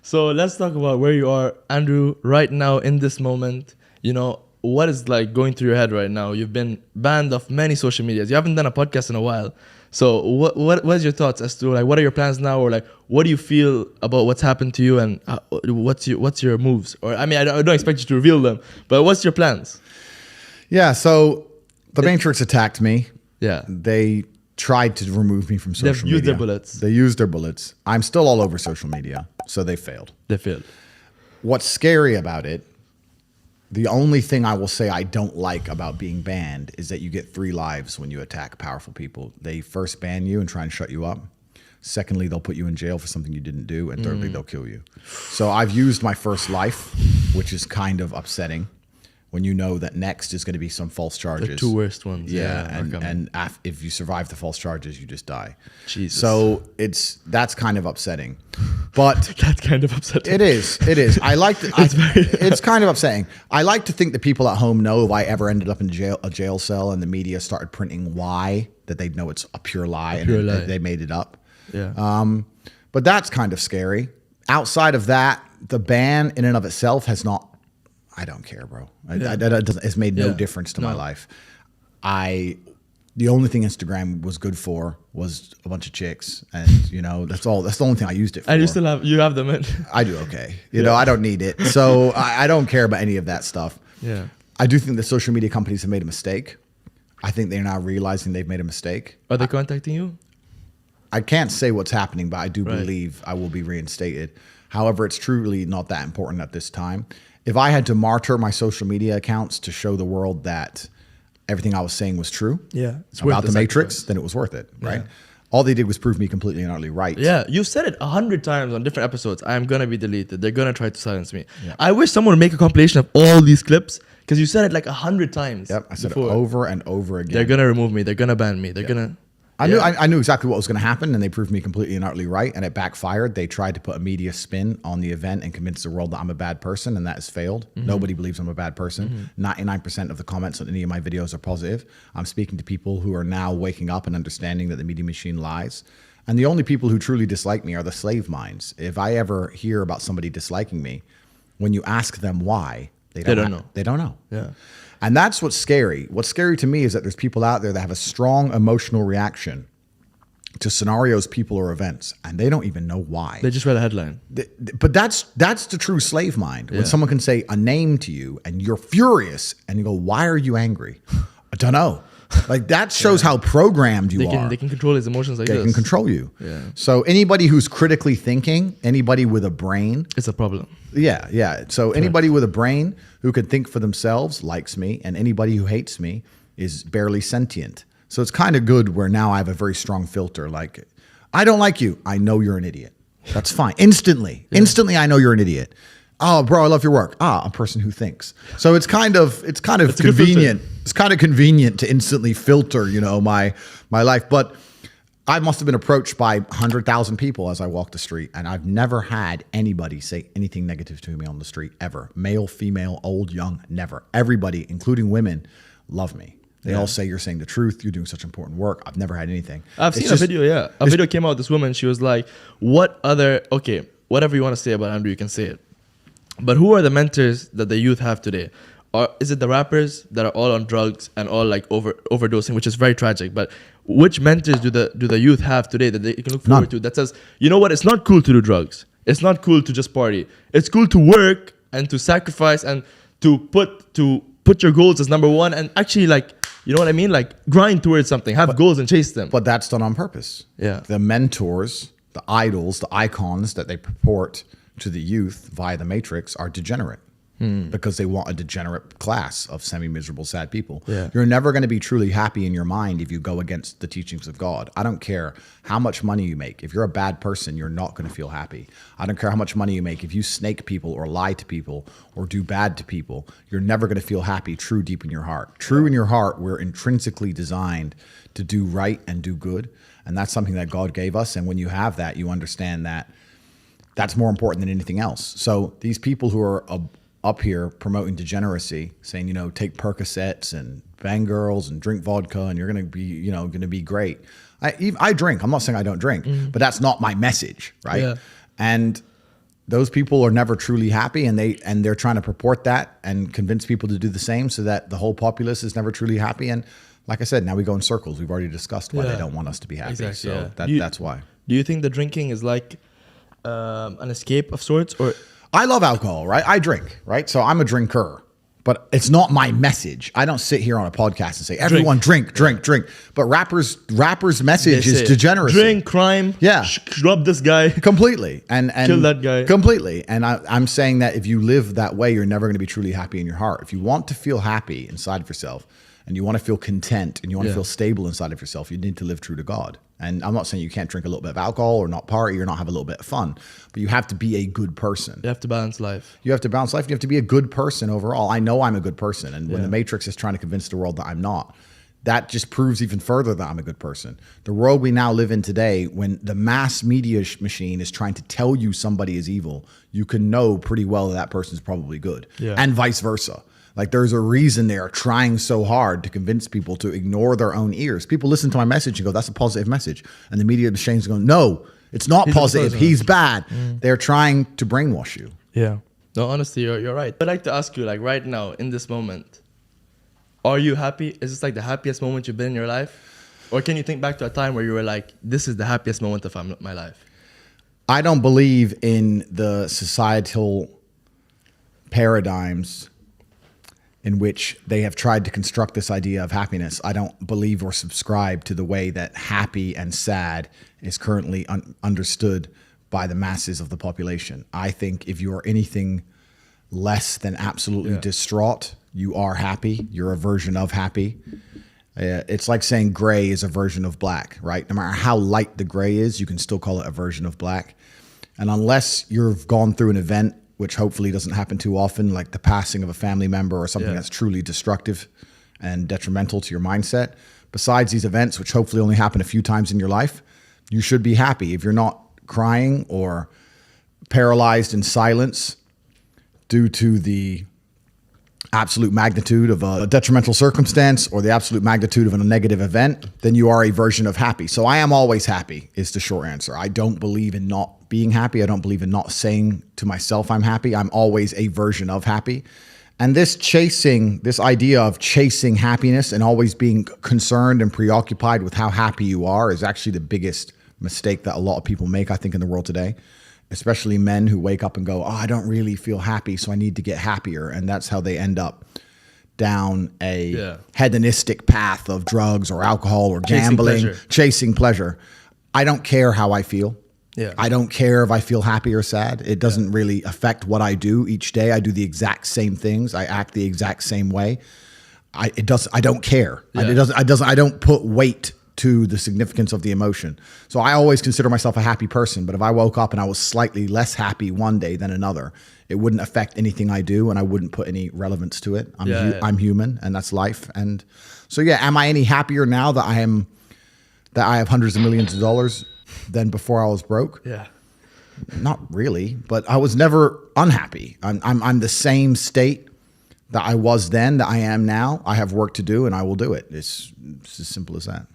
So let's talk about where you are, Andrew, right now in this moment. You know, what is like going through your head right now? You've been banned off many social medias. You haven't done a podcast in a while. So what's your thoughts as to like what are your plans now, or like what do you feel about what's happened to you, and what's your moves? Or I mean, I don't expect you to reveal them, but what's your plans? Yeah, so the Matrix attacked me. Yeah. They tried to remove me from social media. They've used their bullets. They used their bullets. I'm still all over social media, so they failed. They failed. What's scary about it, the only thing I will say I don't like about being banned is that you get 3 lives when you attack powerful people. They first ban you and try and shut you up. Secondly, they'll put you in jail for something you didn't do. And thirdly, they'll kill you. So I've used my first life, which is kind of upsetting when you know that next is going to be some false charges. The 2 worst ones. Yeah, and if you survive the false charges, you just die. Jesus. So that's kind of upsetting. But that's kind of upsetting. It is. I like to, it's kind of upsetting. I like to think that people at home know if I ever ended up in a jail cell and the media started printing why, that they'd know it's a pure lie they made it up. Yeah. But that's kind of scary. Outside of that, the ban in and of itself has not. I don't care, bro. It's made no difference to my life. The only thing Instagram was good for was a bunch of chicks, and you know that's all. That's the only thing I used it for. And you have them in. I do okay. You know, I don't need it, so I don't care about any of that stuff. Yeah. I do think the social media companies have made a mistake. I think they're now realizing they've made a mistake. Are they contacting you? I can't say what's happening, but I do believe I will be reinstated. However, it's truly not that important at this time. If I had to martyr my social media accounts to show the world that everything I was saying was true about the Matrix, then it was worth it, right? Yeah. All they did was prove me completely and utterly right. Yeah, you've said it 100 times on different episodes. I'm going to be deleted. They're going to try to silence me. Yeah. I wish someone would make a compilation of all these clips, because you said it like 100 times. Yep, I said it over and over again. They're going to remove me. They're going to ban me. They're going to... I knew exactly what was going to happen, and they proved me completely and utterly right, and it backfired. They tried to put a media spin on the event and convince the world that I'm a bad person, and that has failed. Nobody believes I'm a bad person. 99% of the comments on any of my videos are positive. I'm speaking to people who are now waking up and understanding that the media machine lies. And the only people who truly dislike me are the slave minds. If I ever hear about somebody disliking me, when you ask them why, they don't know. They don't know. Yeah. And that's what's scary. What's scary to me is that there's people out there that have a strong emotional reaction to scenarios, people, or events, and they don't even know why. They just read a headline. But that's the true slave mind. When someone can say a name to you and you're furious and you go, why are you angry? I don't know. Like that shows how programmed you are. They can control his emotions like this. They can control you. Yeah. So anybody who's critically thinking, anybody with a brain. It's a problem. Yeah. So anybody with a brain who can think for themselves likes me, and anybody who hates me is barely sentient. So it's kind of good where now I have a very strong filter. Like, I don't like you. I know you're an idiot. That's fine. Instantly. Instantly, I know you're an idiot. Oh, bro, I love your work. A person who thinks. So it's kind of convenient. It's kind of convenient to instantly filter, you know, my life. But I must have been approached by 100,000 people as I walked the street, and I've never had anybody say anything negative to me on the street ever. Male, female, old, young, never. Everybody, including women, love me. They all say you're saying the truth. You're doing such important work. I've never had anything. I've seen a video. A video came out. This woman, she was like, whatever you want to say about Andrew, you can say it. But who are the mentors that the youth have today? Or is it the rappers that are all on drugs and all like overdosing, which is very tragic? But which mentors do the youth have today that they can look forward to that says, you know what, it's not cool to do drugs. It's not cool to just party. It's cool to work and to sacrifice and to put your goals as number one and actually like, you know what I mean? Like grind towards something, have goals and chase them. But that's done on purpose. Yeah. The mentors, the idols, the icons that they purport to the youth via the Matrix are degenerate. Because they want a degenerate class of semi-miserable, sad people. Yeah. You're never going to be truly happy in your mind if you go against the teachings of God. I don't care how much money you make. If you're a bad person, you're not going to feel happy. I don't care how much money you make. If you snake people or lie to people or do bad to people, you're never going to feel happy true deep in your heart. True in your heart, we're intrinsically designed to do right and do good. And that's something that God gave us. And when you have that, you understand that that's more important than anything else. So these people who are up here promoting degeneracy, saying, you know, take Percocets and bang girls and drink vodka and you're going to be, you know, going to be great. I drink. I'm not saying I don't drink, but that's not my message, right? Yeah. And those people are never truly happy, and they're trying to purport that and convince people to do the same, so that the whole populace is never truly happy. And like I said, now we go in circles. We've already discussed why they don't want us to be happy. Exactly, So that's why. Do you think the drinking is like an escape of sorts, or? I love alcohol, right? I drink, right? So I'm a drinker, but it's not my message. I don't sit here on a podcast and say, everyone drink. But rappers' message is degeneracy. Drink, crime, rob this guy. Completely. And kill that guy. Completely. And I'm saying that if you live that way, you're never going to be truly happy in your heart. If you want to feel happy inside of yourself, and you want to feel content, and you want to feel stable inside of yourself, you need to live true to God. And I'm not saying you can't drink a little bit of alcohol or not party or not have a little bit of fun, but you have to be a good person. You have to balance life. You have to balance life. You have to be a good person overall. I know I'm a good person. And when the Matrix is trying to convince the world that I'm not, that just proves even further that I'm a good person. The world we now live in today, when the mass media machine is trying to tell you somebody is evil, you can know pretty well that person's probably good, and vice versa. Like, there's a reason they are trying so hard to convince people to ignore their own ears. People listen to my message and go, that's a positive message. And the media machine's going, no, it's not positive. He's bad. They're trying to brainwash you. Yeah. No, honestly, you're right. I'd like to ask you, like, right now, in this moment, are you happy? Is this like the happiest moment you've been in your life? Or can you think back to a time where you were like, this is the happiest moment of my life? I don't believe in the societal paradigms in which they have tried to construct this idea of happiness. I don't believe or subscribe to the way that happy and sad is currently understood by the masses of the population. I think if you are anything less than absolutely distraught, you are happy. You're a version of happy. It's like saying gray is a version of black, right? No matter how light the gray is, you can still call it a version of black. And unless you've gone through an event, which hopefully doesn't happen too often, like the passing of a family member or something that's truly destructive and detrimental to your mindset. Besides these events, which hopefully only happen a few times in your life, you should be happy. If you're not crying or paralyzed in silence due to the absolute magnitude of a detrimental circumstance or the absolute magnitude of a negative event, then you are a version of happy. So I am always happy is the short answer. I don't believe in not being happy. I don't believe in not saying to myself I'm happy. I'm always a version of happy. And this idea of chasing happiness and always being concerned and preoccupied with how happy you are is actually the biggest mistake that a lot of people make, I think, in the world today. Especially men who wake up and go, oh, I don't really feel happy, so I need to get happier. And that's how they end up down a hedonistic path of drugs or alcohol or gambling, chasing pleasure. I don't care how I feel. Yeah. I don't care if I feel happy or sad. It doesn't really affect what I do each day. I do the exact same things. I act the exact same way. I don't care. Yeah. I don't put weight to the significance of the emotion. So I always consider myself a happy person, but if I woke up and I was slightly less happy one day than another, it wouldn't affect anything I do, and I wouldn't put any relevance to it. I'm human, and that's life. And so, am I any happier now that I have hundreds of millions of dollars than before I was broke? Yeah. Not really, but I was never unhappy. I'm the same state that I was then that I am now. I have work to do, and I will do it. It's as simple as that.